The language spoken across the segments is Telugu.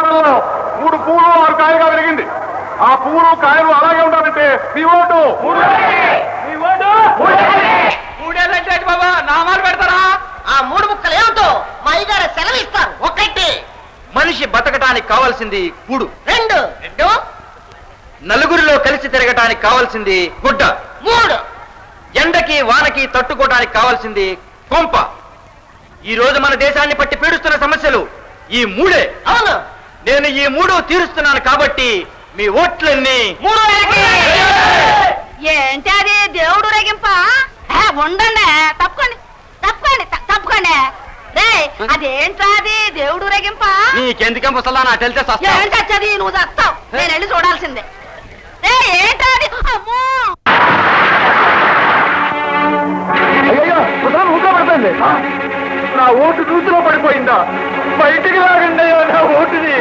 మండలంలో 3 పువ్వులు 6 కాయలుగా పెరిగింది. ఆ పువ్వులు కాయలు అలాగే ఉండాలంటే మీ ఓటు బాబా నామాలు పెడతారా? ఆ 3 ముక్కలు ఏమిటో మా అయ్యగారు సెలవిస్తారు. 1 మనిషి బతకటానికి కావాల్సింది కూడు. 2 నలుగురిలో కలిసి తిరగటానికి కావాల్సింది గుడ్డ. 3 ఎండకి వానకి తట్టుకోవడానికి కావాల్సింది కొంప. ఈ రోజు మన దేశాన్ని పట్టి పీడిస్తున్న సమస్యలు ఈ 3. అవును, నేను ఈ 3 తీరుస్తున్నాను కాబట్టి మీ ఓట్లన్నీ 3. ఏంటి అది దేవుడు రగింప? ఉండండి, తప్పుకోండి తప్పుకోండి తప్పుకోండి. రే అదేంట్రా అది దేవుడు రగింప? నీకెందుకేం పుస్తలా నా తెలితే ఏంటి వచ్చేది? నువ్వు చస్తావు, నేను వెళ్ళి చూడాల్సిందే. రే ఏంట్రా అది? అమ్మో ఊట్లో పడిపోయింది. నా ఓటు నూతిలో పడిపోయిందా? బయటికి లాగండి నా ఓటుని.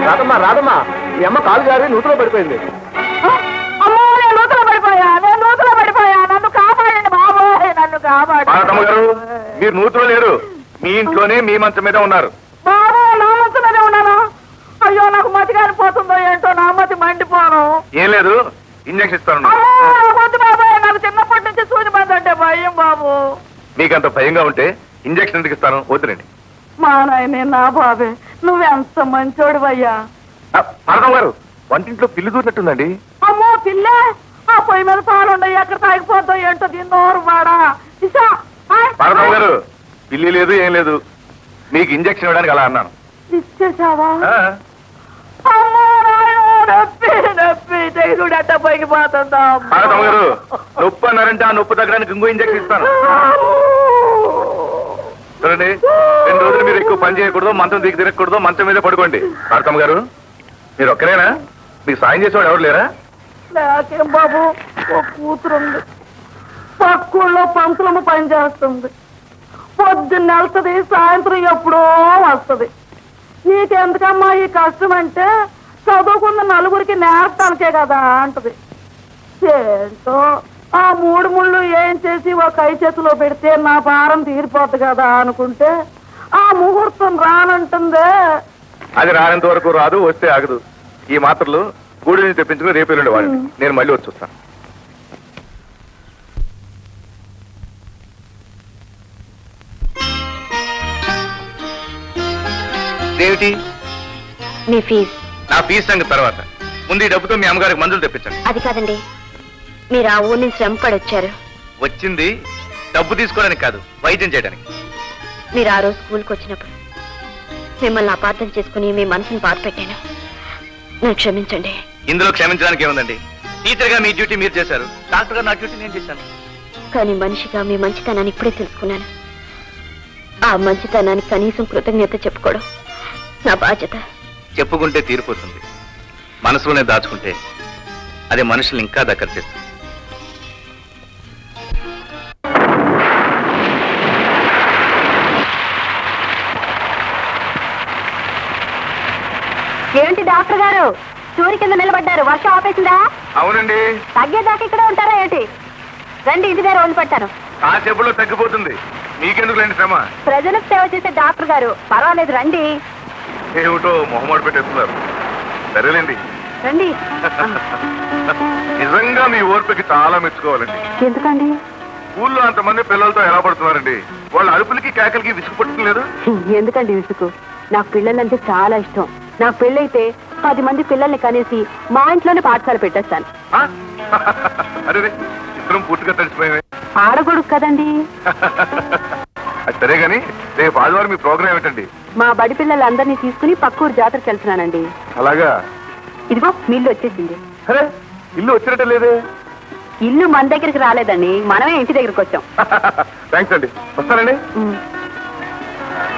రాదమ్మా రాదమ్మా, మీ అమ్మ కాలు జారి నూతిలో పడిపోయింది. అమ్మో నేను నూతులో పడిపోయా, నన్ను కాపాడండి బాబోయ్, నన్ను కాపాడు. గారు మీరు నూతిలో లేరు, మీ ఇంట్లోనే మీ మంచం మీద ఉన్నారు. బాబు నా మంచం మీదే ఉన్నాను. అయ్యో నాకు మతి కాలిపోతుందో ఏంటో, నా మతి మండిపోను. ఏం లేదు, ఇంజక్షన్ ఇస్తాను. వద్దు బాబాయ్, నాకు చిన్నప్పటి నుంచి సూది మంది అంటే భయం బాబు. మీకంత భయంగా ఉంటే ఇంజక్షన్ ఎందుకు ఇస్తాను, వద్దురండి. మా నాయనే నా బాబే, నువ్వెంత మంచోడు అయ్యా. పార్వతమ్మ గారు, వంటింట్లో పిల్లి దూరినట్టుందండి. అమ్మో పిల్ల, ఆ పొయ్యి మీద పాలుండయి, ఎక్కడ తాగిపోద్దో ఏంటో, దీని నోరు వాడా. పార్వతమ్మ గారు, పిల్లి లేదు ఏం లేదు, మీకు ఇంజక్షన్ ఇవ్వడానికి అలా అన్నాను. ఇచ్చేసావా? అమ్మో నొప్పి నొప్పి తెగుడట్ట పొయ్యిపోతుందా? పార్వతమ్మ గారు, నొప్పి అన్నారంటే ఆ నొప్పి తగ్గడానికి ఇంకో ఇంజక్షన్ ఇస్తాను. చూడండి, 2 రోజులు మీరు ఎక్కువ పని చేయకూడదు, మంచం దిగి తిరగకూడదు, మంచం మీద పడుకోండి. పార్వతమ్మ గారు, మీరు ఒక్కరేనా? మీకు సాయం చేసేవాడు ఎవరు లేరా? నాకేం బాబు, ఒక కూతురుంది, పక్కూళ్ళో పంతులమ్మ పని చేస్తుంది. పొద్దున్న వెళ్తుంది, సాయంత్రం ఎప్పుడో వస్తుంది. నీకెందుకమ్మా ఈ కష్టం అంటే, చదువుకున్న నలుగురికి నేర్తాలకే కదా అంటది. ఏంటో ఆ 3 ముళ్ళు ఏం చేసి ఒక కై చేతిలో పెడితే నా భారం తీరిపోద్ది కదా అనుకుంటే, ఆ ముహూర్తం రానంటుందే. అది రానంత వరకు రాదు, వస్తే ఆగదు. ఈ మాత్రలు గూడి నుంచి తెప్పించుకుని రేపు వెళ్ళండి వాళ్ళని, నేను మళ్ళీ వచ్చి వస్తాను. ఏమిటి మీ ఫీజు? నా ఫీజు సంగతి తర్వాత, ముందు ఈ డబ్బుతో మీ అమ్మగారికి మందులు తెప్పించండి. అది కాదండి, మీరు ఆ ఊరి నుంచి శ్రమ పడొచ్చారు. వచ్చింది డబ్బు తీసుకోవడానికి కాదు, వైద్యం చేయడానికి. మీరు ఆ రోజు స్కూల్కి వచ్చినప్పుడు మిమ్మల్ని అపార్థం చేసుకుని మీ మనసును బాధ పెట్టాను, నన్ను క్షమించండి. ఇందులో క్షమించడానికి ఏముందండి? టీచర్ గా మీ డ్యూటీ మీరు చేశారు, డాక్టర్ గా నా డ్యూటీ నేను చేశాను. కానీ మనిషిగా మీ మంచితనాన్ని ఇప్పుడే తెలుసుకున్నాను. ఆ మంచితనానికి కనీసం కృతజ్ఞత చెప్పుకోవడం నా బాధ్యత. చెప్పుకుంటే తీరిపోతుంది, మనసులోనే దాచుకుంటే అది మనుషులు ఇంకా దగ్గర చేస్తుంది. ఏంటి డాక్టర్ గారు సూర్య కింద నిలబడ్డారు, వర్షం ఆపేసిందా? అవునండి. తగ్గేదాకా ఇక్కడే ఉంటారా ఏంటి? రండి, ఇంటి దగ్గర వదిలి పెట్టాను. కాసేపులో తగ్గిపోతుంది, మీకెందుకు లేండి శ్రమ. ప్రజలకు సేవ చేసే డాక్టర్ గారు, పర్వాలేదు రండి. ఏమిటో మొహమాట పెట్టేస్తున్నారు. సరేలేండి రండి. నిజంగా మీ ఓర్పుకి చాలా మెచ్చుకోవాలండి. ఎందుకండి? స్కూల్లో అంతమంది పిల్లలతో ఎలా పడుతున్నారండి? వాళ్ళ అరుపులకి కేకలకి విసుగు పట్టలేదు. ఎందుకండి విసుగు? నాకు పిల్లలంటే చాలా ఇష్టం. నాకు పెళ్ళైతే 10 మంది పిల్లల్ని కనేసి మా ఇంట్లోనే పాఠశాల పెట్టేస్తాను. అరే ఇద్దరం పూర్తిగా తెలిసిపోయామే. ఆడగొడుకు కదండి. అది సరే గాని, రేపు ఆదివారం మీ ప్రోగ్రాం ఏమిటండి? మా బడి పిల్లలందరినీ తీసుకుని పక్కూరు జాతరకు వెళ్తున్నానండి. అలాగా? ఇదిగో మిల్లు వచ్చేసింది. అరే ఇల్లు వచ్చినట్టే లేదే. ఇల్లు మన దగ్గరికి రాలేదండి, మనమే ఇంటి దగ్గరికి వచ్చాం. థ్యాంక్స్ అండి, వస్తానండి.